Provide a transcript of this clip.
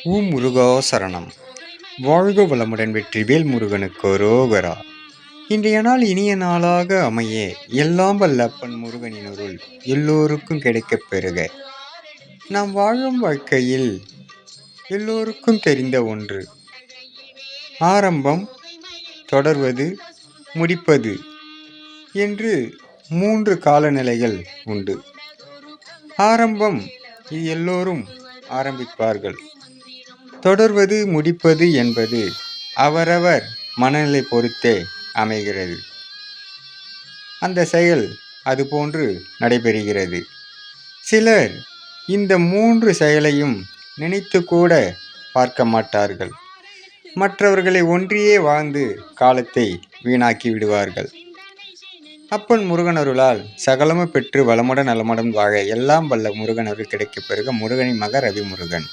முருகா சரணம். வாழ்க வளமுடன். வெற்றிவேல் முருகனுக்கு அரோகரா. இன்றைய நாள் இனிய நாளாக அமைய எல்லாம் வல்ல அப்பன் முருகனின் அருள் எல்லோருக்கும் கிடைக்கப் பெறுக. நாம் வாழும் வாழ்க்கையில் எல்லோருக்கும் தெரிந்த ஒன்று, ஆரம்பம், தொடர்வது, முடிப்பது என்று 3 காலநிலைகள் உண்டு. ஆரம்பம் இது எல்லோரும் ஆரம்பிப்பார்கள். தொடர்வது, முடிப்பது என்பது அவரவர் மனநிலை பொறுத்தே அமைகிறது. அந்த செயல் அதுபோன்று நடைபெறுகிறது. சிலர் இந்த 3 செயலையும் நினைத்து கூட பார்க்க மாட்டார்கள். மற்றவர்களை ஒன்றியே வாழ்ந்து காலத்தை வீணாக்கி விடுவார்கள். அப்பன் முருகனருளால் சகலமும் பெற்று வளமுடன் நலமுடன் வாழ எல்லாம் வல்ல முருகனருள் கிடைக்கப் பெறுக. முருகனின் மக ரவி முருகன்.